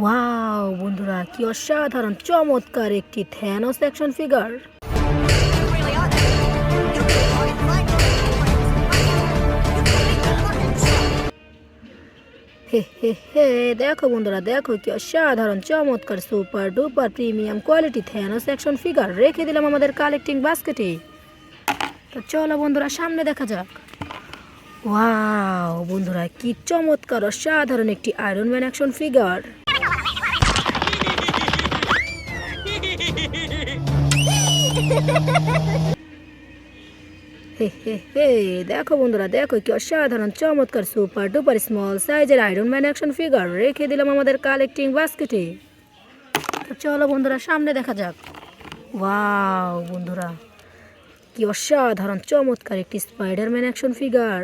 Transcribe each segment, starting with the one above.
Wow বন্ধুরা, কি অসাধারণ চমৎকার একটি থ্যানোস অ্যাকশন ফিগার। হে হে হে, দেখো বন্ধুরা, দেখো কি অসাধারণ চমৎকার super duper premium quality Thanos action figure রেখে দিলাম আমাদের কালেক্টিং বাস্কেটে। তো চলো বন্ধুরা, সামনে দেখা যাক। ওয়াও বন্ধুরা, কি চমৎকার অসাধারণ একটি আয়রন ম্যান অ্যাকশন ফিগার। হে হে হে, দেখো বন্ধুরা, দেখো কি অসাধারণ চমৎকার সুপার ডুপার স্মল সাইজের আয়রন ম্যান অ্যাকশন ফিগার রেখে দিলাম আমাদের কালেক্টিং বাস্কেটে। চলো বন্ধুরা, সামনে দেখা যাক। ওয়াও বন্ধুরা, কি অসাধারণ চমৎকার একটি স্পাইডারম্যান অ্যাকশন ফিগার।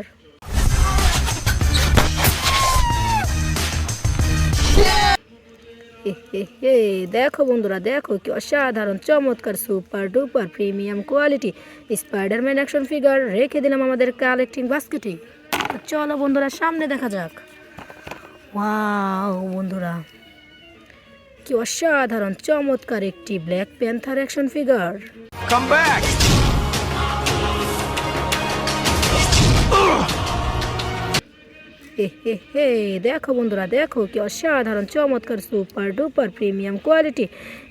দেখো বন্ধুরা, দেখো কি অসাধারণ চমৎকার super duper premium quality Spiderman action figure রেখে দিলাম আমাদের কালেক্টিং বাস্কেটে। চলো বন্ধুরা, সামনে দেখা যাক। ওয়াও বন্ধুরা, কি অসাধারণ চমৎকার একটি black panther action figure. Come back! দেখো বন্ধুরা, দেখো কি অসাধারণ চমৎকার super duper premium quality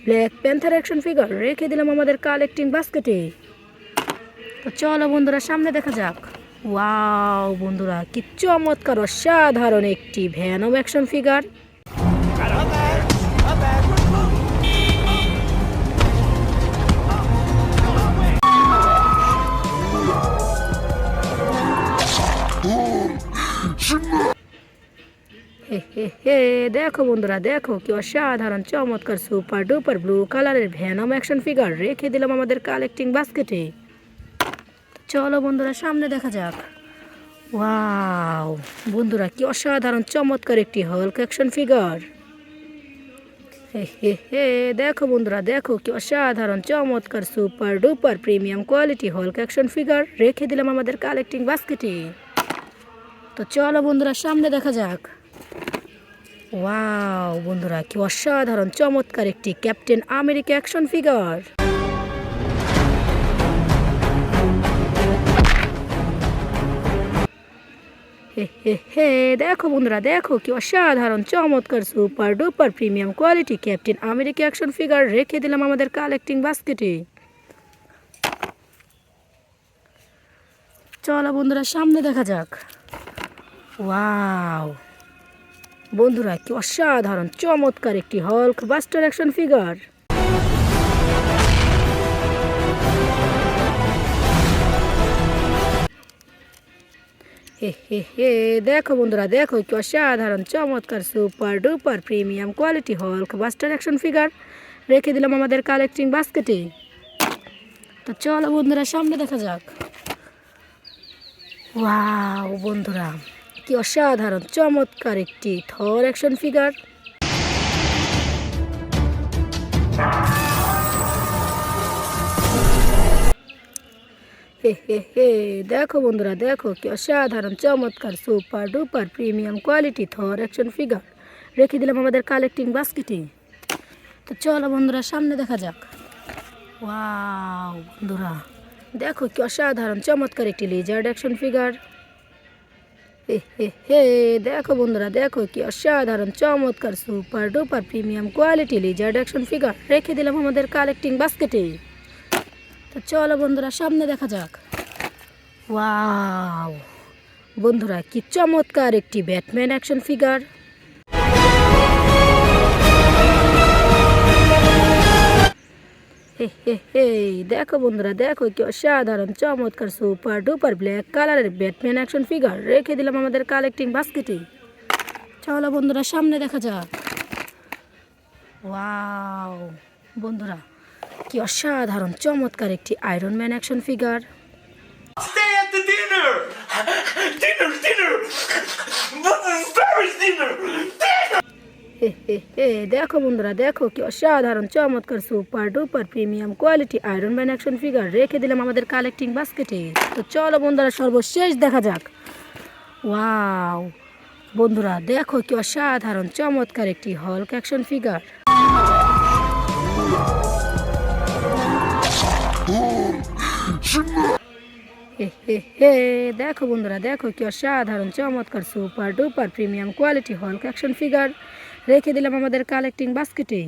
black panther action figure রেখে দিলাম আমাদের কালেক্টিং বাস্কেটে। তো চলো বন্ধুরা, সামনে দেখা যাক। ওয়াও বন্ধুরা, কি চমৎকার অসাধারণ একটি ভ্যানম অ্যাকশন ফিগার। দেখো বন্ধুরা, দেখো কি অসাধারণ চমৎকার সুপার ডুপার ব্লু কালারের ভ্যানম অ্যাকশন ফিগার রেখে দিলাম আমাদের কালেক্টিং বাস্কেটে। চলো বন্ধুরা, সামনে দেখা যাক। ওয়াও বন্ধুরা, কি অসাধারণ চমৎকার একটি হাল্ক অ্যাকশন ফিগার। দেখো বন্ধুরা, দেখো কি অসাধারণ চমৎকার super duper premium quality Hulk action figure রেখে দিলাম আমাদের কালেক্টিং বাস্কেটে। তো চলো বন্ধুরা, সামনে দেখা যাক। ওয়াও বন্ধুরা, কি অসাধারণ চমৎকার একটি ক্যাপ্টেন আমেরিকা অ্যাকশন ফিগার। দেখো বন্ধুরা, দেখো কি অসাধারণ চমৎকার super duper premium quality captain America action figure রেখে দিলাম আমাদের কালেক্টিং বাস্কেটে। চলো বন্ধুরা, সামনে দেখা যাক। ওয়াও বন্ধুরা, কি অসাধারণ চমৎকার একটি হাল্ক বাস্টার অ্যাকশন ফিগার। দেখো বন্ধুরা, দেখো কি অসাধারণ চমৎকার super duper premium quality Hulk buster action figure রেখে দিলাম আমাদের কালেক্টিং বাস্কেটে। তো চলো বন্ধুরা, সামনে দেখা যাক। ওয়াও বন্ধুরা, কি অসাধারণ চমৎকার একটি থর অ্যাকশন ফিগার। দেখো বন্ধুরা, দেখো কি অসাধারণ চমৎকার সুপার ডুপার প্রিমিয়াম কোয়ালিটি থর অ্যাকশন ফিগার রেখে দিলাম আমাদের কালেক্টিং বাস্কেটে। তো চলো বন্ধুরা, সামনে দেখা যাক। ওয়াও বন্ধুরা, দেখো কি অসাধারণ চমৎকার একটি লিজার্ড অ্যাকশন ফিগার। দেখো বন্ধুরা, দেখো কি অসাধারণ চমৎকার super duper premium quality Lizaad action figure রেখে দিলাম আমাদের কালেক্টিং বাস্কেটে। তো চলো বন্ধুরা, সামনে দেখা যাক। ওয়াও বন্ধুরা, কি চমৎকার একটি ব্যাটম্যান অ্যাকশন ফিগার। দেখো বন্ধুরা, দেখো কি অসাধারণ চমৎকার সুপার ডুপার ব্ল্যাক কালারের ব্যাটম্যান অ্যাকশন ফিগার রেখে দিলাম আমাদের কালেক্টিং বাস্কেটে। চলো বন্ধুরা, সামনে দেখা যাক। ওয়াও বন্ধুরা, কি অসাধারণ চমৎকার একটি iron man action figure. Stay at the dinner! Dinner! Paris dinner! দেখো বন্ধুরা, দেখো কি অসাধারণ চমৎকার super duper premium quality iron man action figure রেখে দিলাম আমাদের কালেক্টিং বাস্কেটে। তো চলো বন্ধুরা, সর্বশেষ দেখা যাক। ওয়াও বন্ধুরা দেখো কি অসাধারণ চমৎকার একটি হল্ক অ্যাকশন ফিগার। হে দেখো বন্ধুরা দেখো কি অসাধারণ চমৎকার super duper premium quality Hulk action figure রেখে দিলাম আমাদের কালেক্টিং বাস্কেটে।